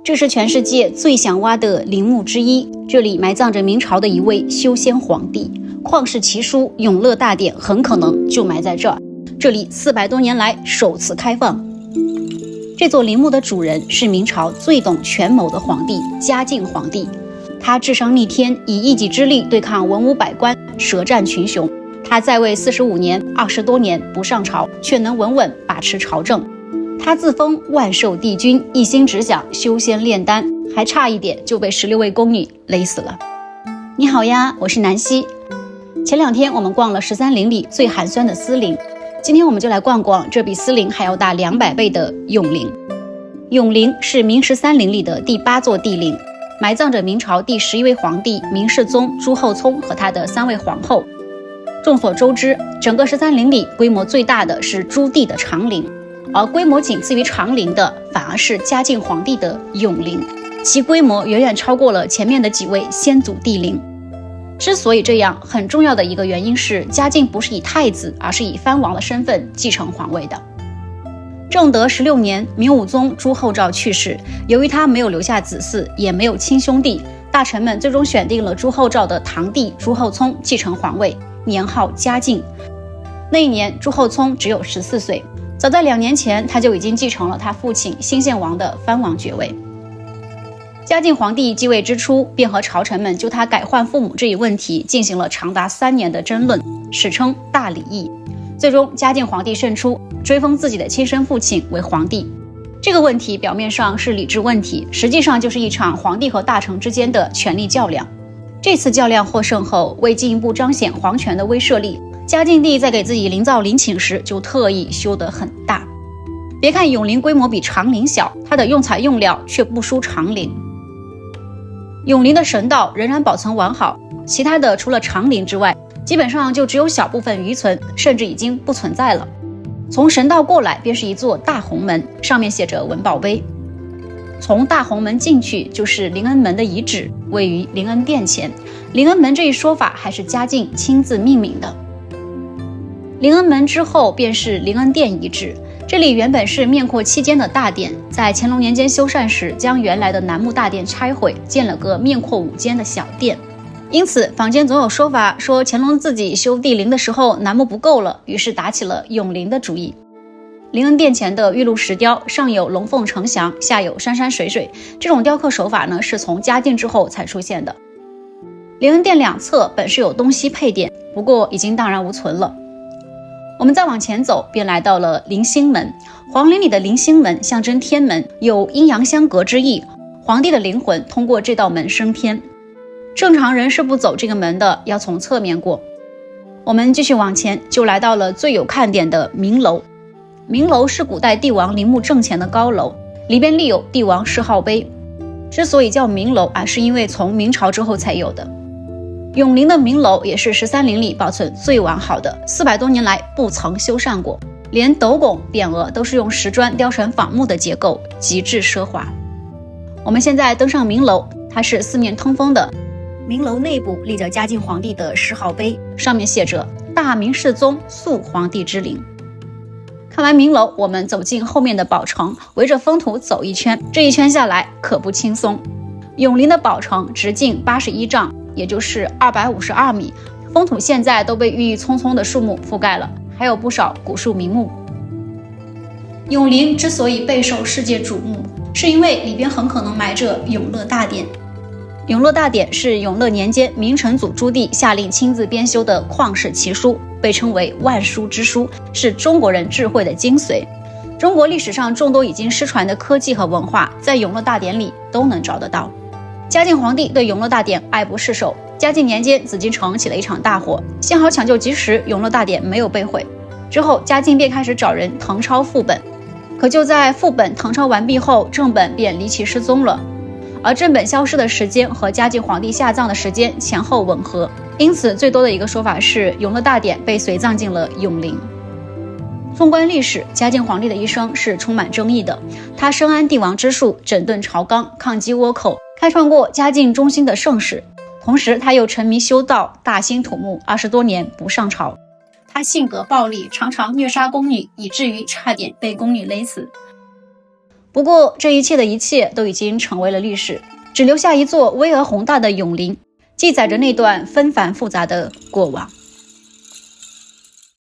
这是全世界最想挖的陵墓之一，这里埋葬着明朝的一位修仙皇帝，旷世奇书《永乐大典》很可能就埋在这儿。这里400多年来首次开放。这座陵墓的主人是明朝最懂权谋的皇帝嘉靖皇帝，他智商逆天，以一己之力对抗文武百官，舌战群雄。他在位45年，20多年不上朝，却能稳稳把持朝政。他自封万寿帝君，一心只想修仙炼丹，还差一点就被16位宫女勒死了。你好呀，我是南希。前2天我们逛了13陵里最寒酸的思陵，今天我们就来逛逛这比思陵还要大200倍的永陵。永陵是明13陵里的第8座帝陵，埋葬着明朝第11位皇帝明世宗朱厚熜和他的3位皇后。众所周知，整个13陵里规模最大的是朱棣的长陵，而规模仅次于长陵的反而是嘉靖皇帝的永陵，其规模远远超过了前面的几位先祖帝陵。之所以这样，很重要的一个原因是嘉靖不是以太子，而是以藩王的身份继承皇位的。正德16年，明武宗朱厚照去世，由于他没有留下子嗣，也没有亲兄弟，大臣们最终选定了朱厚照的堂弟朱厚熜继承皇位，年号嘉靖。那一年朱厚熜只有14岁，早在2年前他就已经继承了他父亲兴献王的藩王爵位。嘉靖皇帝继位之初，便和朝臣们就他改换父母这一问题进行了长达3年的争论，史称大礼议。最终嘉靖皇帝胜出，追封自己的亲生父亲为皇帝。这个问题表面上是礼制问题，实际上就是一场皇帝和大臣之间的权力较量。这次较量获胜后，为进一步彰显皇权的威慑力，嘉靖帝在给自己营造陵寝时就特意修得很大。别看永陵规模比长陵小，它的用材用料却不输长陵。永陵的神道仍然保存完好，其他的除了长陵之外，基本上就只有小部分余存，甚至已经不存在了。从神道过来便是一座大红门，上面写着文保碑。从大红门进去就是灵恩门的遗址，位于灵恩殿前。灵恩门这一说法还是嘉靖亲自命名的。灵恩门之后便是灵恩殿遗址，这里原本是面阔7间的大殿，在乾隆年间修缮时将原来的楠木大殿拆毁，建了个面阔5间的小殿。因此坊间总有说法说乾隆自己修帝陵的时候楠木不够了，于是打起了永陵的主意。灵恩殿前的玉露石雕上有龙凤呈祥，下有山山水水，这种雕刻手法呢是从嘉靖之后才出现的。灵恩殿2侧本是有东西配殿，不过已经荡然无存了。我们再往前走，便来到了灵星门。皇陵里的灵星门象征天门，有阴阳相隔之意，皇帝的灵魂通过这道门升天。正常人是不走这个门的，要从侧面过。我们继续往前，就来到了最有看点的明楼。明楼是古代帝王陵墓正前的高楼，里边立有帝王谥号碑。之所以叫明楼是因为从明朝之后才有的。永陵的明楼也是13陵里保存最完好的，400多年来不曾修缮过，连斗拱、匾额都是用石砖雕成仿木的结构，极致奢华。我们现在登上明楼，它是4面通风的。明楼内部立着嘉靖皇帝的谥号碑，上面写着大明世宗肃皇帝之陵。看完明楼，我们走进后面的宝城，围着封土走一圈，这一圈下来可不轻松。永陵的宝城直径81丈，也就是252米，封土现在都被郁郁葱葱的树木覆盖了，还有不少古树名木。永陵之所以备受世界瞩目，是因为里边很可能埋着永乐大典。永乐大典是永乐年间明成祖朱棣下令亲自编修的旷世奇书，被称为万书之书，是中国人智慧的精髓。中国历史上众多已经失传的科技和文化，在永乐大典里都能找得到。嘉靖皇帝对永乐大典爱不释手，嘉靖年间紫禁城起了一场大火，幸好抢救及时，永乐大典没有被毁。之后嘉靖便开始找人誊抄副本，可就在副本誊抄完毕后，正本便离奇失踪了。而正本消失的时间和嘉靖皇帝下葬的时间前后吻合，因此最多的一个说法是永乐大典被随葬进了永陵。纵观历史，嘉靖皇帝的一生是充满争议的。他深谙帝王之术，整顿朝纲，抗击倭寇，开创过嘉靖中兴的盛世。同时他又沉迷修道，大兴土木，20多年不上朝。他性格暴戾，常常虐杀宫女，以至于差点被宫女勒死。不过这一切的一切都已经成为了历史，只留下一座巍峨宏大的永陵，记载着那段纷繁复杂的过往。